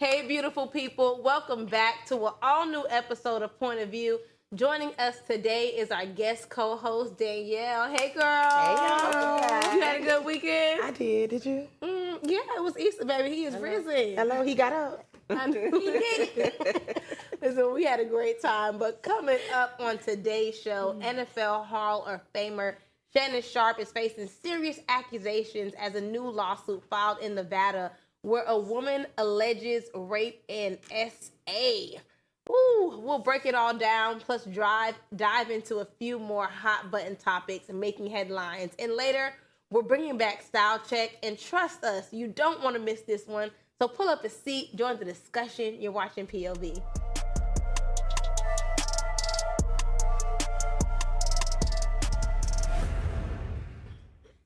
Hey, beautiful people. Welcome back to an all-new episode of Point of View. Joining us today is our guest co-host, Danielle. Hey, girl. Hey, y'all. You had a good weekend? I did. Did you? Yeah, it was Easter, baby. He is risen. Hello, he got up. I knew he did. Listen, we had a great time. But coming up on today's show, NFL Hall of Famer Shannon Sharpe is facing serious accusations as a new lawsuit filed in Nevada where a woman alleges rape and SA. Ooh, we'll break it all down, plus dive into a few more hot button topics and making headlines. And later, we're bringing back Style Check. And trust us, you don't want to miss this one. So pull up a seat, join the discussion. You're watching POV.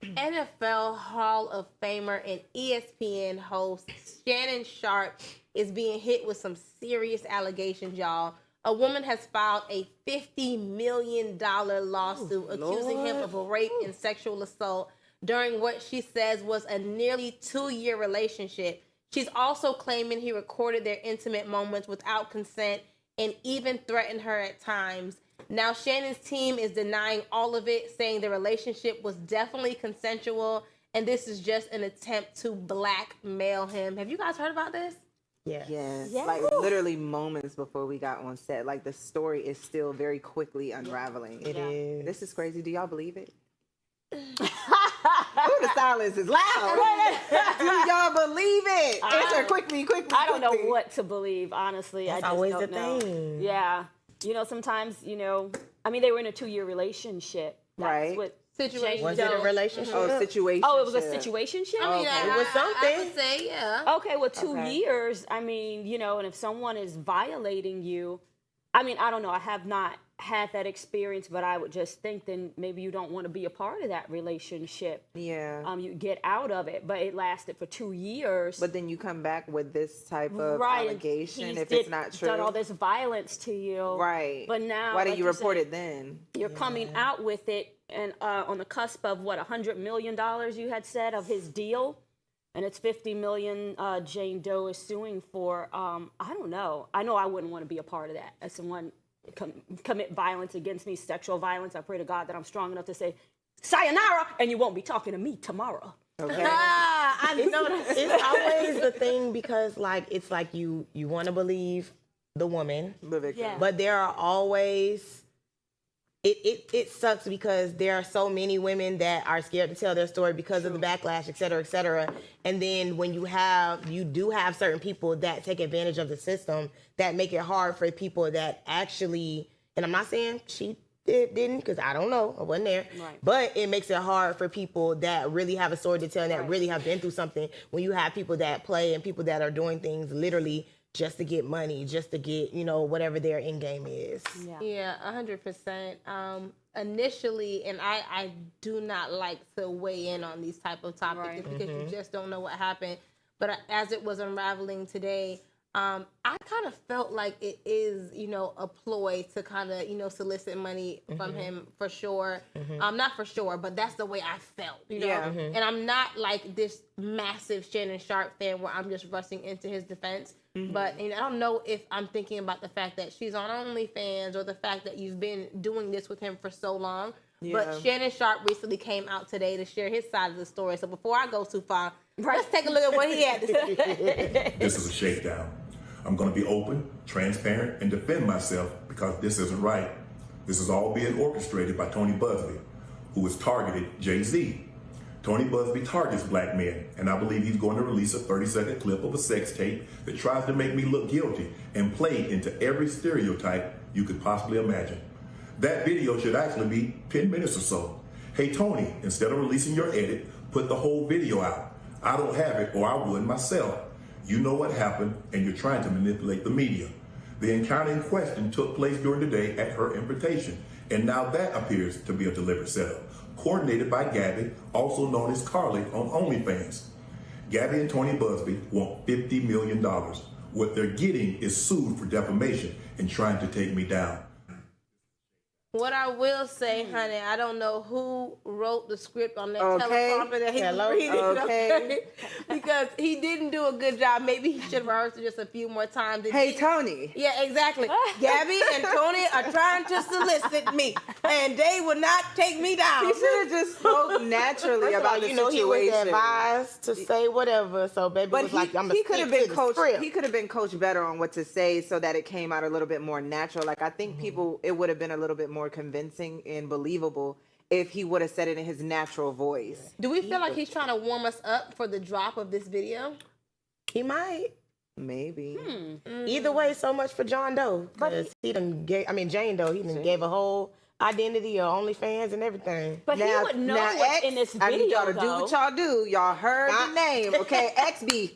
NFL Hall of Famer and ESPN host Shannon Sharpe is being hit with some serious allegations, y'all. A woman has filed a $50 million lawsuit accusing him of rape and sexual assault during what she says was a nearly 2-year relationship. She's also claiming he recorded their intimate moments without consent and even threatened her at times. Now, Shannon's team is denying all of it, saying the relationship was definitely consensual, and this is just an attempt to blackmail him. Have you guys heard about this? Yes. Like literally moments before we got on set. Like the story is still very quickly unraveling. It is. This is crazy. Do y'all believe it? Ooh, the silence is loud. Do y'all believe it? Answer quickly. I don't know what to believe, honestly. That's I just always don't the know. thing. Yeah. You know, sometimes, I mean, they were in a 2-year relationship. That's Right. what Situation. Was it a relationship? Oh, situation. Oh, it was a situationship? I mean, Okay. It was something. I would say, yeah. Okay, well, 2 years, I mean, and if someone is violating you, I mean, I don't know. I have not had that experience, but I would just think then maybe you don't want to be a part of that relationship. Yeah. You get out of it, but it lasted for 2 years. But then you come back with this type of Right, allegation he's if it's not true. done all this violence to you. Right. But now, why did like you you report said, it then? You're coming out with it, and on the cusp of what, $100 million you had said of his deal, and it's $50 million. Jane Doe is suing for. I don't know. I know I wouldn't want to be a part of that. As someone commit violence against me, sexual violence, I pray to God that I'm strong enough to say, sayonara, and you won't be talking to me tomorrow. Okay. I know It's always the thing because, it's like you want to believe the woman, The victim. Yeah. but there are always. It sucks because there are so many women that are scared to tell their story because of the backlash, et cetera, et cetera. And then when you do have certain people that take advantage of the system that make it hard for people that actually, and I'm not saying she didn't because I don't know, I wasn't there, Right. but it makes it hard for people that really have a story to tell and that really have been through something when you have people that play and people that are doing things literally just to get money, just to get, whatever their end game is. Yeah, 100%. Initially, and I do not like to weigh in on these type of topics Right. because you just don't know what happened. But as it was unraveling today, I kind of felt like it is, a ploy to kind of, solicit money from him for sure. Not for sure, but that's the way I felt, Yeah. And I'm not like this massive Shannon Sharpe fan where I'm just rushing into his defense. But I don't know if I'm thinking about the fact that she's on OnlyFans or the fact that you've been doing this with him for so long. Yeah. But Shannon Sharpe recently came out today to share his side of the story. So before I go too far, let's take a look at what he had to say. This is a shakedown. I'm going to be open, transparent, and defend myself because this isn't right. This is all being orchestrated by Tony Busby, who has targeted Jay-Z. Tony Busby targets black men, and I believe he's going to release a 30-second clip of a sex tape that tries to make me look guilty and play into every stereotype you could possibly imagine. That video should actually be 10 minutes or so. Hey Tony, instead of releasing your edit, put the whole video out. I don't have it, or I would myself. You know what happened, and you're trying to manipulate the media. The encounter in question took place during the day at her invitation, and now that appears to be a deliberate setup, coordinated by Gabby, also known as Carly on OnlyFans. Gabby and Tony Busby want $50 million. What they're getting is sued for defamation and trying to take me down. What I will say, honey, I don't know who wrote the script on that Okay. teleprompter that he was reading. Okay. Because he didn't do a good job. Maybe he should have rehearsed it just a few more times. Hey, Tony. Yeah, exactly. Gabby and Tony are trying to solicit me, and they will not take me down. He should have just spoke naturally about the you know, situation. he was advised to say whatever, so baby But was like, I'm he gonna could have stick been to the coached. script. He could have been coached better on what to say so that it came out a little bit more natural. Like I think it would have been a little bit more convincing and believable if he would have said it in his natural voice. Do we feel like he's trying to warm us up for the drop of this video? He might. Maybe. Either way, so much for John Doe. Because he done gave, Jane Doe, he done gave a whole identity of OnlyFans and everything. But he would know what's X, in this video, I need y'all to do what y'all do. Y'all heard the name, okay? XB.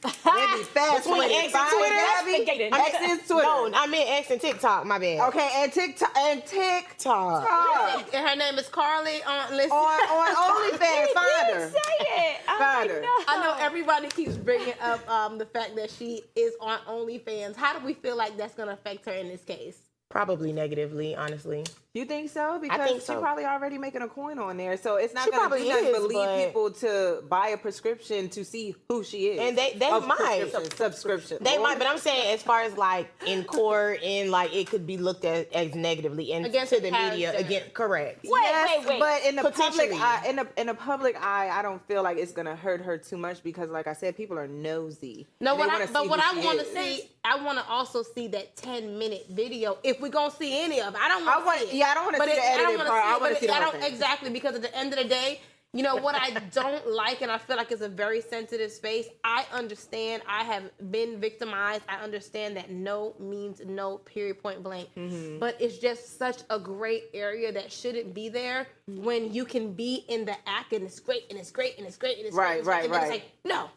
Maybe fast Between with it. X and Fine, Twitter? Gabby. X is Twitter. No, I meant X and TikTok, my bad. Okay, and TikTok. TikTok. And her name is Carly. Listen. On OnlyFans, find her. Say it. Find her. I know everybody keeps bringing up the fact that she is on OnlyFans. How do we feel like that's going to affect her in this case? Probably negatively, honestly. You think so? Because think she's so. probably already making a coin on there, so it's not She going to probably do nothing is, but lead but- people to buy a prescription to see who she is. And they Of might. subscription. They might, but I'm saying as far as like in court and like it could be looked at as negatively and Against to the the media character. again. Correct. Wait. But in the public Potentially. eye, in a public eye, I don't feel like it's gonna hurt her too much because, like I said, people are nosy. No, They what wanna I, but see what who I she want to is. see, I want to also see that 10-minute video. If we're gonna see any of it, I don't want to see it. Yeah, I don't want to But see the I don't edited wanna part. I see it, want to but see the I whole don't thing. exactly, because at the end of the day, you know what I don't like, and I feel like it's a very sensitive space. I understand. I have been victimized. I understand that no means no, period, point blank. Mm-hmm. But it's just such a gray area that shouldn't be there when you can be in the act and it's great and it's great and it's great and it's Right, great. And then right. it's like, no.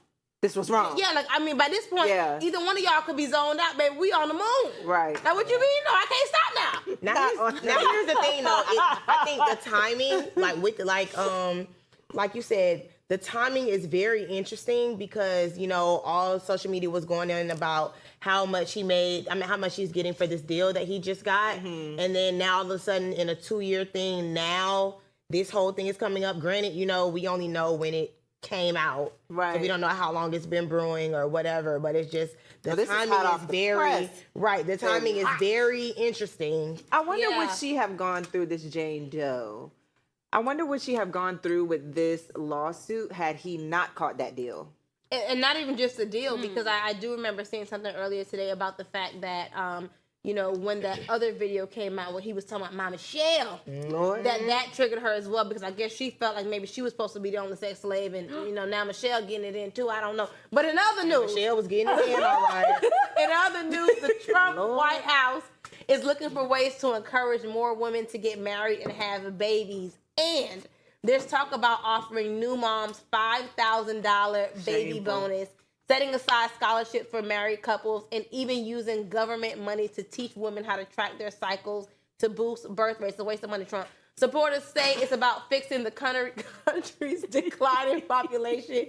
This was wrong. Yeah, like, by this point, Yeah. either one of y'all could be zoned out, baby. We on the moon. Right. Now, what you mean? No, I can't stop now. Now here's the thing though. I think the timing, like you said, the timing is very interesting because, you know, all social media was going in about how much he made, how much he's getting for this deal that he just got. Mm-hmm. And then now all of a sudden in a 2-year thing, now this whole thing is coming up. Granted, you know, we only know when it came out. Right. So we don't know how long it's been brewing or whatever, but it's just the this is timing hot is off the very press. right. The timing is very interesting. I wonder Yeah. would she have gone through this Jane Doe? I wonder would she have gone through with this lawsuit had he not caught that deal? And not even just the deal, because I do remember seeing something earlier today about the fact that, you know, when that other video came out where he was talking about Mama Michelle, Lord. that triggered her as well, because I guess she felt like maybe she was supposed to be the only sex slave, and, you know, now Michelle getting it in too. I don't know. But in other news, Michelle was getting it in all right. in other news, the Trump White House is looking for ways to encourage more women to get married and have babies. And there's talk about offering new moms $5,000 baby Shameful. bonus, setting aside scholarships for married couples, and even using government money to teach women how to track their cycles to boost birth rates. It's a waste of money, Trump. Supporters say it's about fixing the country's declining population,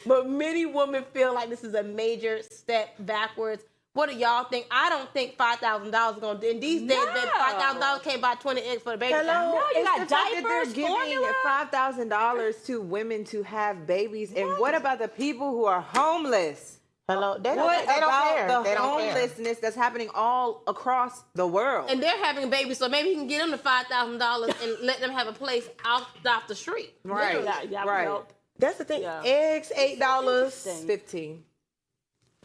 but many women feel like this is a major step backwards. What do y'all think? I don't think $5,000 is going to do. In these days, baby, $5,000 can't buy 20 eggs for the baby. Hello? No, you It's got the fact that diapers, they're giving formula. $5,000 to women to have babies, and what about the people who are homeless? Hello? They What don't about care. the They don't care. homelessness that's happening all across the world? And they're having babies, so maybe he can get them the $5,000 and let them have a place off the street. Right, Yeah, right. well, That's the thing. Yeah. Eggs, $8. 15.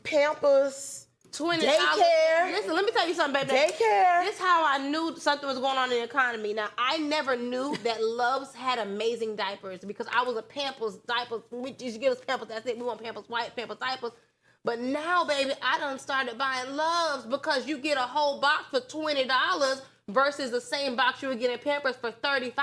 Pampers, $20. Daycare. Listen, let me tell you something, baby. daycare. This is how I knew something was going on in the economy. Now, I never knew that Love's had amazing diapers because I was a Pampers diapers. You should give us Pampers. That's it. We want Pampers white, Pampers diapers. But now, baby, I done started buying Love's because you get a whole box for $20 versus the same box you would get at Pampers for $35.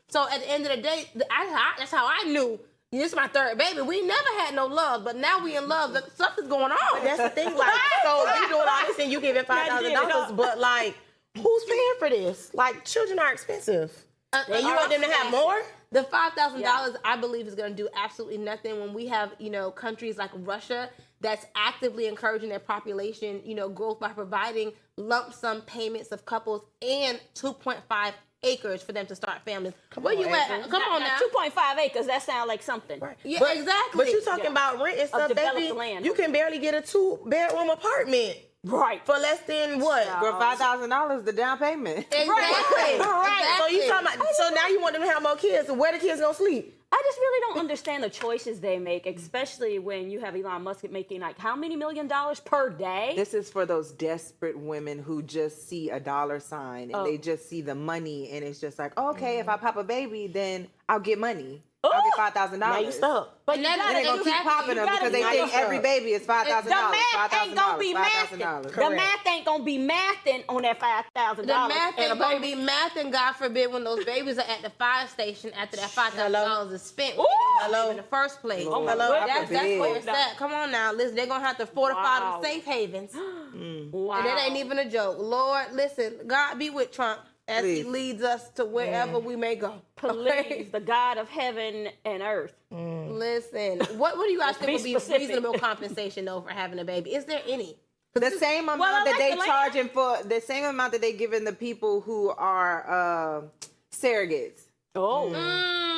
So at the end of the day, that's how I knew. This is my third baby. We never had no love, but now we in love. Something's going on. That's the thing. Like, so you doing all this and you giving $5,000, but like, who's paying for this? Like, children are expensive. And you want them to have more? The $5,000, I believe, is going to do absolutely nothing when we have, you know, countries like Russia that's actively encouraging their population, you know, growth by providing lump sum payments of couples and 2.5 acres for them to start families. Where you at? Come on now. 2.5 acres, that sounds like something. Right. Yeah, But- exactly. But you talking about rent and stuff, developed baby. land. You can barely get a 2-bedroom apartment Right. for less than what? For $5,000, the down payment. Exactly. Right. So you talking about? So now you want them to have more kids? So where the kids gonna sleep? I just really don't understand the choices they make, especially when you have Elon Musk making like how many $1 million per day? This is for those desperate women who just see a dollar sign and they just see the money, and it's just like, okay, if I pop a baby, then I'll get money. I'll get $5,000. Now you stuck. But And you that- gotta, And they're gonna keep popping them because they think every baby is $5,000. the math ain't gonna be mathing. $5,000. The Correct. math ain't gonna be mathing on that $5,000. The math and a ain't gonna baby. be math, and God forbid when those babies are at the fire station after that $5,000 is spent Hello. in the first place. Oh my God That's forbid. where it's at. Come on now, listen. They're gonna have to fortify Wow. them safe havens, Wow. and that ain't even a joke. Lord, listen. God be with Trump as he Please. leads us to wherever we may go. Please, the God of heaven and earth. Listen, what do you guys think be would be specific. reasonable compensation though for having a baby? Is there any? The same amount I that like they the land. charging for, the same amount that they giving the people who are surrogates. Oh.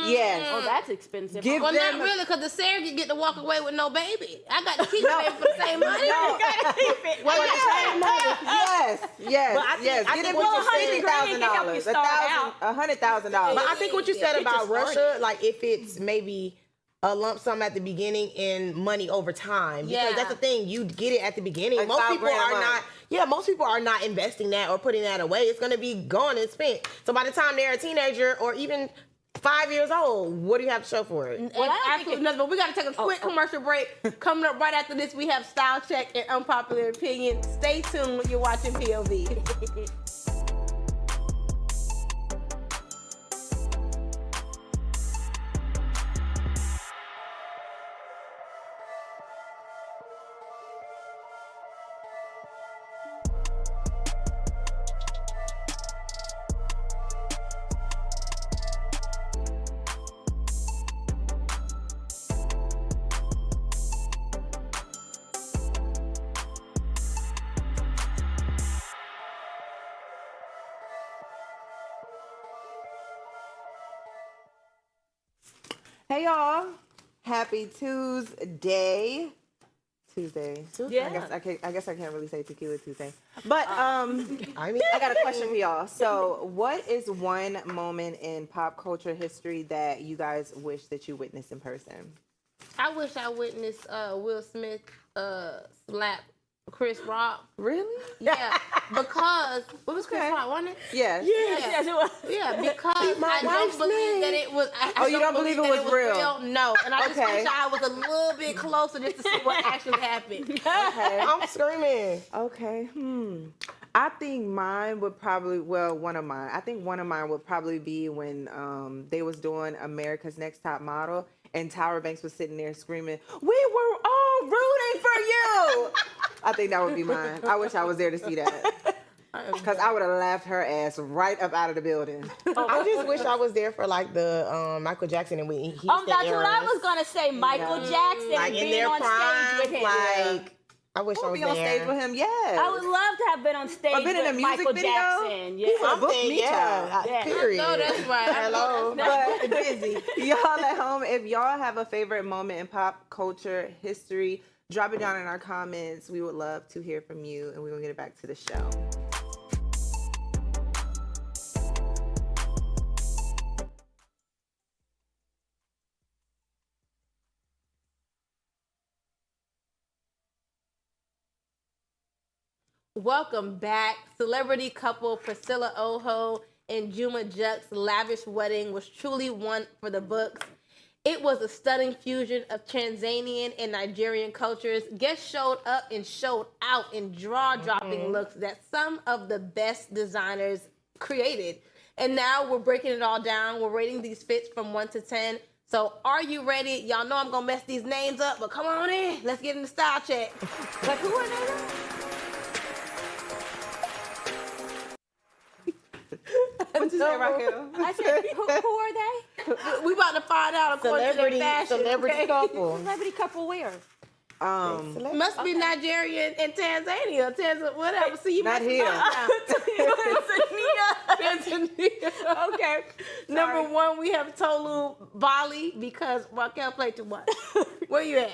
Yes. Oh, that's expensive. Give Well, them not really, because the surrogate get to walk away with no baby. I got to keep the baby for the same money. No. Yes. But I think- Yes. I Get think it what for you're saying- $50,000, $100,000. But I think what you said It's about a Russia, starting. like if it's maybe a lump sum at the beginning and money over time, because Yeah. that's the thing, you get it at the beginning. Like most $5 people grand a are month. not. Yeah, most people are not investing that or putting that away. It's going to be gone and spent. So by the time they're a teenager or even 5 years old, what do you have to show for it? Well, I don't think Absolutely nothing. But we got to take a quick commercial break. Coming up right after this, we have Style Check and Unpopular Opinion. Stay tuned when you're watching POV. Hey y'all, happy Tuesday. Yeah. I guess I can't really say Tequila Tuesday. But I mean, I got a question for y'all. So, what is one moment in pop culture history that you guys wish that you witnessed in person? I wish I witnessed Will Smith slap Chris Rock. Really? Yeah, because what was Chris Okay. Rock, wasn't it? Yes. Yes, it was. Yeah, because my I don't wife's believe name. that it was. I Oh, you don't believe it that was real? No, and I just Okay. wish I was a little bit closer just to see what actually happened. Okay. I'm screaming. Okay. I think mine would probably, one of mine. I think one of mine would probably be when they was doing America's Next Top Model and Tyra Banks was sitting there screaming, "We were all rooting for you." I think that would be mine. I wish I was there to see that. Because I would have laughed her ass right up out of the building. I just wish I was there for like the Michael Jackson and Whitney Houston That's what I eras. was gonna say. Michael Jackson Like and in being their on prime, stage with him. like I wish I I'll was be on there. stage with him, yes. I would love to have been on stage Or been in a with music Michael video. Jackson. Yeah. Book Something, me, child. yeah. Yeah. Period. No, that's right. Hello. But busy. y'all at home, if y'all have a favorite moment in pop culture history, drop it down in our comments. We would love to hear from you, and we're going to get it back to the show. Welcome back. Celebrity couple Priscilla Oho and Juma Jux's lavish wedding was truly one for the books. It was a stunning fusion of Tanzanian and Nigerian cultures. Guests showed up and showed out in jaw-dropping looks that some of the best designers created. And now we're breaking it all down. We're rating these fits from 1 to 10. So are you ready? Y'all know I'm going to mess these names up, but come on in. Let's get in the style check. Like, who are they? What you say, Raquel? I said, who are they? We about to find out according to their fashion. Celebrity okay? couple. Celebrity couple where? Must be Nigerian and Tanzania, whatever. See, you Not must be here. Tanzania. Okay. Number 1, we have Tolu Bali because Raquel played too much. Where you at?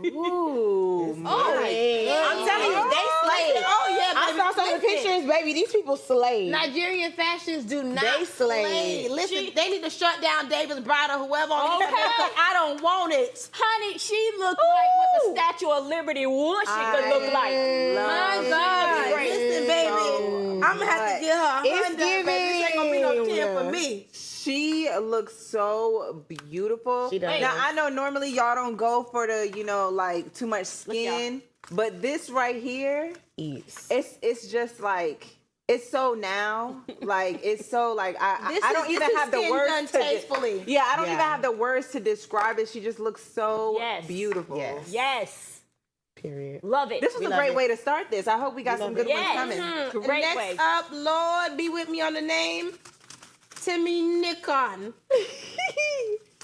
Ooh, I'm telling you, they slayed. Oh yeah, I baby. saw some of the Listen, pictures, baby. These people slayed. Nigerian fashions do not They slayed. Listen, they need to shut down David's Bride or whoever on Okay. because I don't want it. Honey, she looked like what the Statue of Liberty what she could look like. My God, Great. listen, baby, I'm gonna have to get her. It's 100, baby. This ain't gonna be no 10 for me. She looks so beautiful. She does. Now I know normally y'all don't go for the, like too much skin, but this right here, Eats. it's just like it's so now, like it's so like I don't even have the words done to tastefully. I don't even Yeah. have the words to describe it. She just looks so Yes. beautiful. Yes. Yes. Period. Love it. This was We a love great it. way to start this. I hope we got some good ones Yes. coming. Great Next way. up, Lord, be with me on the name. Timmy Nikon.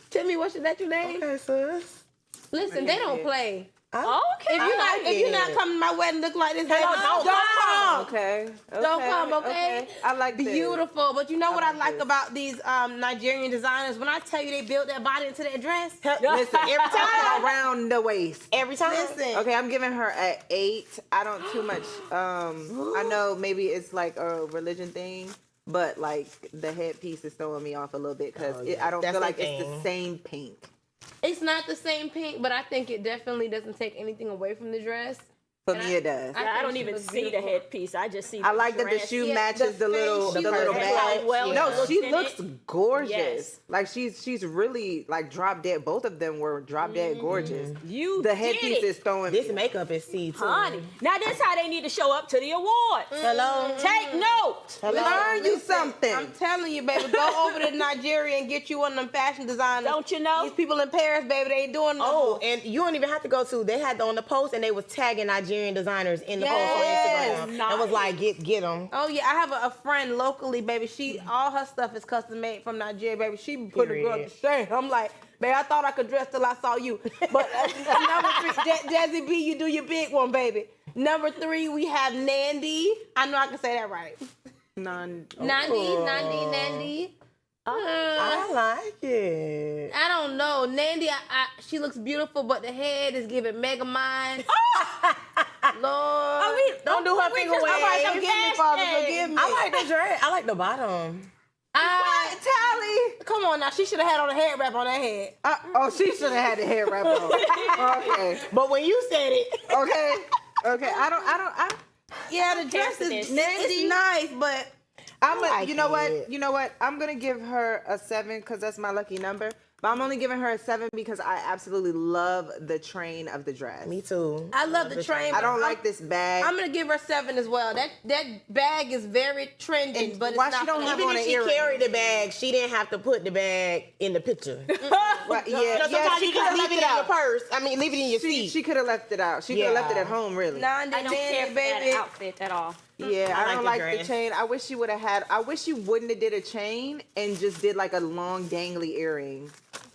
Timmy, what's that your name? Okay, sis. Listen, they don't play. Okay. If you're not coming to my wedding look like this, baby, don't don't come. Okay. Don't come, okay? I like this. Beautiful. But you know what I like like this. about these Nigerian designers? When I tell you they built their body into their dress. Listen, every time around the waist. Every time. Listen. Okay, I'm giving her an 8. I don't too much. I know maybe it's like a religion thing, but like the headpiece is throwing me off a little bit because I don't That's feel the like it's the thing. same pink. It's not the same pink, but I think it definitely doesn't take anything away from the dress. For me, it does. I I think don't she even looks see the beautiful. headpiece. I just see. I like that the dress. shoe Yeah, matches the the little face, the she little looks bag. like well No, looks she in looks it. gorgeous. Yes. Like she's really like drop dead. Both of them were drop dead gorgeous. You The did headpiece it. is throwing This me. makeup is C too. Honey, now this how they need to show up to the awards. Hello. Take note. Learn you Listen, something. I'm telling you, baby, go over to Nigeria and get you one of them fashion designers. Don't you know? These people in Paris, baby, they ain't doing no Oh, more. and you don't even have to go to. They had on the post, and they was tagging Nigerian designers in the Yes. post on Instagram. Nice. And was like, get them. Oh yeah, I have a friend locally, baby. All her stuff is custom made from Nigeria, baby. She be putting a girl to shame. I'm like, babe, I thought I could dress till I saw you. But number 3, Desi B, you do your big one, baby. Number 3, we have Nandy. I know I can say that right. Nandy. I like it. I don't know. Nandy, she looks beautiful, but the head is giving Mega Mind. Lord. Don't do her finger wave. All right, forgive me, Father. Forgive me. I like the dress. I like the bottom. Tally. Come on now. She should have had on a hair wrap on that head. She should have had the hair wrap on. Okay. But when you said it, Okay. I Yeah, the dress is this. it's nice, but like you know it. what? I'm gonna give her a 7 because that's my lucky number. But I'm only giving her a 7 because I absolutely love the train of the dress. me too. I love the train. I don't like this bag. I'm gonna give her 7 as well. That bag is very trending, but why it's she not don't have Even on if an she earring. carried the bag, she didn't have to put the bag in the picture. Well, yeah, Sometimes she you could just have leave left it it in your out. purse. I mean, leave it in your seat. She could have left it out. She could have left it at home, really. Nandy, I don't care for that baby. outfit at all. Yeah, I I don't like like the the dress. chain. I wish she would have had. I wish she wouldn't have did a chain and just did like a long dangly earring.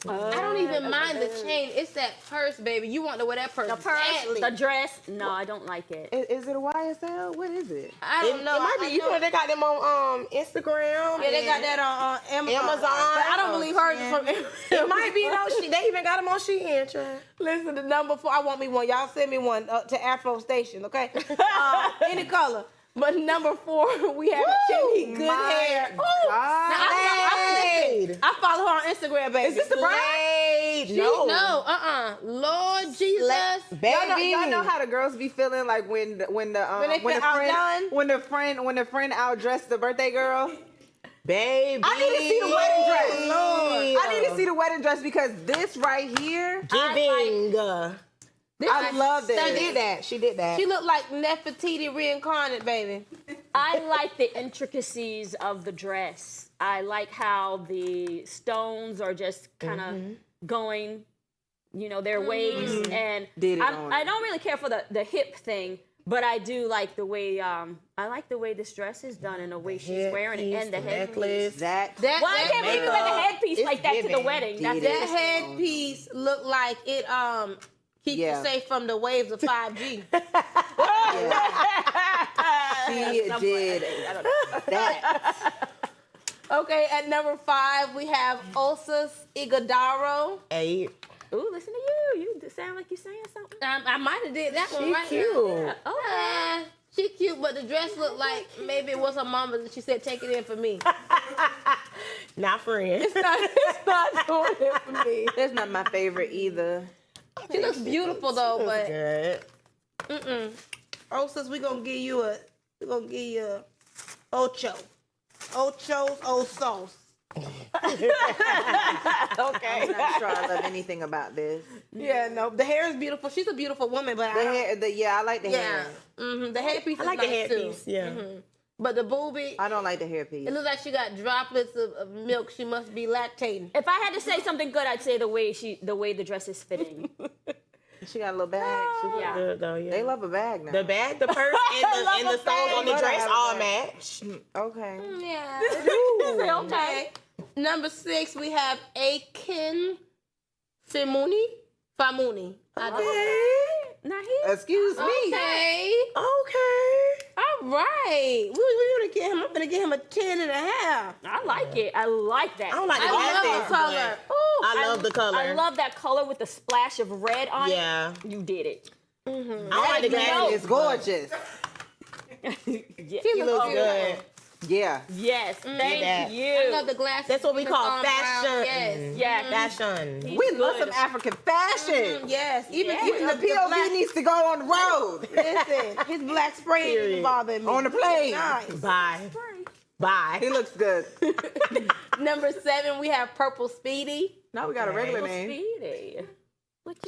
I don't even mind the chain. It's that purse, baby. You want to wear that purse? The purse, badly. the dress. No, I don't like it. Is it a YSL? What is it? I don't know. It might be. I You know they got them on Instagram. Yeah, they got that on Amazon. Amazon. But I don't believe hers is from It might be no. They even got them on Shein. child. Listen, the number 4. I want me one. Y'all send me one to Afro Station, okay? Any color. But number 4, we have Timmy Good Hair. Now, Slade. I follow her on Instagram, baby. Is this the bride? Slade. No. Lord Jesus. Baby. Y'all know how the girls be feeling like when the they feel outdone? when the friend outdressed the birthday girl. Baby. I need to see the wedding dress. Lord. I need to see the wedding dress because this right here, Giving. I love this. She did that. She looked like Nefertiti reincarnate, baby. I like the intricacies of the dress. I like how the stones are just kind of going, their ways. And Did it on I don't really care for the hip thing, but I do like the way this dress is done and the way she's wearing it and the headpiece. That That Well, I can't believe you wear the headpiece It's like that to the giving. wedding. That's Did that it. headpiece looked like it Keep Yeah. you safe from the waves of 5G. She did that. Okay, at number 5, we have Osas Ighodaro. 8. Ooh, listen to you. You sound like you're saying something. I might have did that one She right cute. now. Okay. She cute, but the dress looked like maybe it was her mama's and she said, take it in for me. Not friends. It's not doing it for me. That's not my favorite either. She looks beautiful though, but Good. Osas, we're gonna give you a ocho. Ocho's old sauce. Okay. I'm not sure I love anything about this. Yeah, no, the hair is beautiful. She's a beautiful woman, but The hair, I like the hair. the hairpiece I is like nice the hairpiece. too. Yeah. But the boobie, I don't like the hairpiece. it looks like she got droplets of milk. She must be lactating. If I had to say something good, I'd say the way the dress is fitting. She got a little bag. She look Yeah. Good though. Yeah. They love a bag now. the bag, the purse, and the stones on the bag. dress Love all a match. Okay. Yeah. Say, okay. Number 6, we have Aken Fimoney. I don't Now he. Excuse me. Okay. Okay. All right. We're gonna get him. I'm gonna give him a 10 and a half. I like it. I like that. I don't like the I love glasses, the color. but Ooh, I love the color. I love that color with the splash of red on Yeah. it. You did it. I don't like the That glasses. is gorgeous. Yeah. She looks beautiful. good. Yeah. Yes. that. Thank I you. love the glasses. That's what we with call the arm fashion. around. Yes. Yeah. Fashion. We love good. some African fashion. Yes. Even Even the POV needs to go on the road. Listen, his black spray Period. didn't bother me. On the plane. Nice. Bye. Bye. He looks good. Number 7, we have Purple Speedy. Now we got a regular Well, name. Speedy.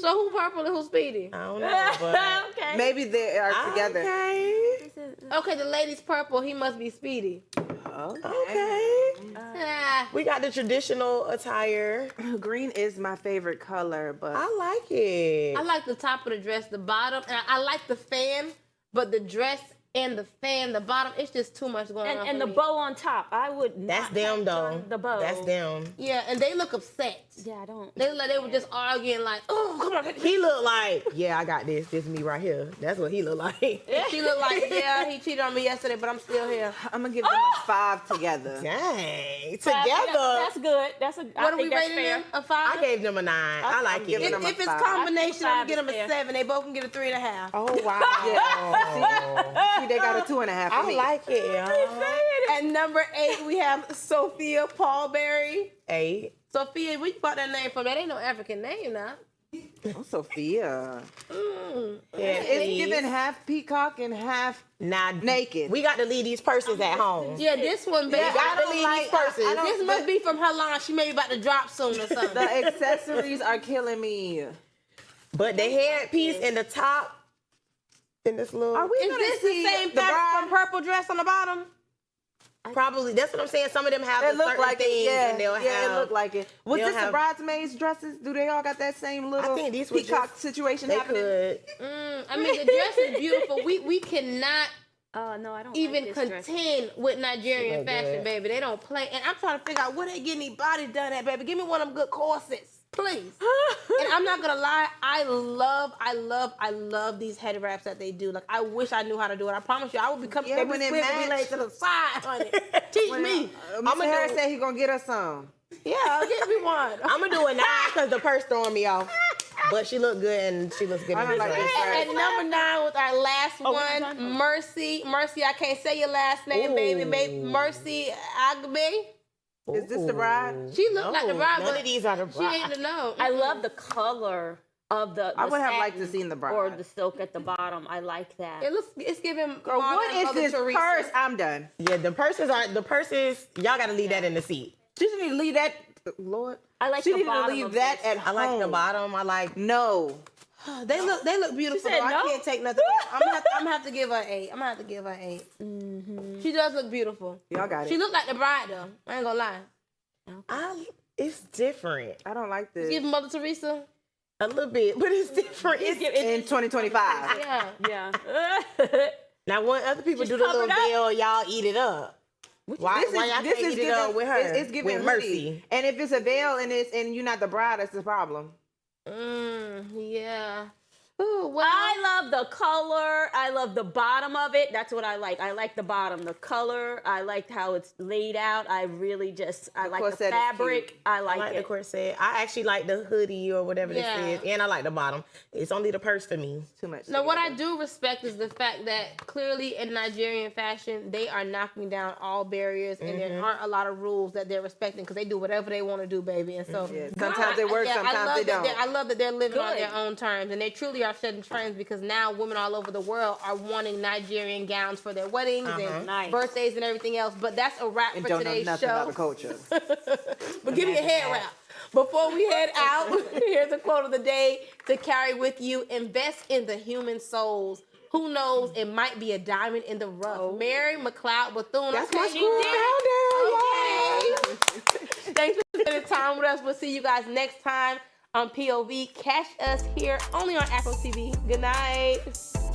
So who Purple and who Speedy? I don't know, but Okay. Maybe they are together. Okay. Okay, the lady's purple. He must be Speedy. Okay. Ah, We got the traditional attire. Green is my favorite color, but I like it. I like the top of the dress, the bottom, and I like the fan, but the dress and the fan, the bottom, it's just too much going on. And for the me. bow on top. I would That's not them have though. done the bow. That's them. Yeah, and they look upset. Yeah, I don't. They look like they were just arguing, like, oh, come on. He looked like, yeah, I got this. This is me right here. That's what he looked like. She looked like, yeah, he cheated on me yesterday, but I'm still here. I'm gonna give them a 5 together. Dang. That's Together. good. That's a. What I are we think that's rating fair. them? A 5? I gave them a 9. I like giving it. them a If it's 5. combination, I'm gonna get them I think a 5 is 7. They both can get a 3.5. Oh, wow. See, they got a 2.5 for I me. like it, y'all. At number 8, we have Sophia Paulberry. 8. Sophia, where you got that name from? That ain't no African name now. Oh, Sophia. Yeah, It's please. giving half peacock and half Now, naked. we got to leave these purses at home. Yeah, this one, baby. Yeah, Got I to don't leave like- these purses. I don't- This must be from her line. She may be about to drop soon or something. The accessories are killing me. But the headpiece and the top and this little. Are we Is gonna this the see same the pattern bride? from purple dress on the bottom? Probably. That's what I'm saying. Some of them have It a looked certain like thing, it. Yeah, and they'll yeah, have. it looked like it. Was they'll this the have- bridesmaids' dresses? Do they all got that same little think these were peacock just- situation They happening? could. I mean, the dress is beautiful. We cannot No, I don't. even like this dress. contend with Nigerian look fashion, good. baby. They don't play. And I'm trying to figure out where they getting these bodies done at, baby. Give me one of them good corsets, please. And I'm not gonna lie, I love these head wraps that they do. Like, I wish I knew how to do it. I promise you, I would be coming. Yeah, Yeah, when it be match. laid to the side, honey. Teach me. Mr. Harris said he gonna get us some. Yeah, give me one. I'm gonna do a 9 because the purse throwing me off. But she looked good and she looks good I in don't this like dress. this And number 9 with our last we're one, done? Mercy. Mercy, I can't say your last name, baby. Ooh. Mercy Agbe. Is this the bride? She looked like the bride, None but of these are the she ain't bride. to know. I love the color of the. I would have satin liked to seen the bride. or the silk at the bottom. I like that. It's giving. Girl, what is this purse? I'm done. Yeah, the purses. Y'all gotta leave that in the seat. She didn't need to leave that. Lord, I like she the needed to bottom leave of that this. at I like the home. bottom. I like. No. They look beautiful. said Though. I no? can't take nothing. I'm gonna have to give her an 8. I'm gonna have to give her an 8. She does look beautiful. Y'all got She it. looked like the bride though. I ain't gonna lie. It's different I don't like this. Give Mother Teresa. a little bit, but it's different. In 2025. Yeah. Yeah. Now, when other people Just do the cover little it up. veil, y'all eat it up. Why y'all can't eat it up with her? It's giving with Mercy. Mercy. And if it's a veil and you're not the bride, that's the problem. Yeah. Ooh, well, I love the color. I love the bottom of it. That's what I like. I like the bottom, the color. I like how it's laid out. I really just, I like the corset is fabric. cute. I I like like the it. corset. I actually like the hoodie or whatever Yeah. this is, and I like the bottom. It's only the purse for me. Too much. now, what I together. do respect is the fact that clearly in Nigerian fashion, they are knocking down all barriers, and there aren't a lot of rules that they're respecting because they do whatever they want to do, baby. And so Yeah, sometimes it works, I sometimes love they that don't. I love that they're living on Good. their own terms, and they truly are setting trends because now women all over the world are wanting Nigerian gowns for their weddings and Nice. birthdays and everything else. But that's a wrap And for don't know today's nothing about show. the culture. But give me a head wrap. Before we head out, here's a quote of the day to carry with you. Invest in the human souls. Who knows? It might be a diamond in the rough. Mary McLeod Bethune. That's Okay, my school founder. Okay. Thanks for spending time with us. We'll see you guys next time on POV. Catch us here only on AFROTV. Good night.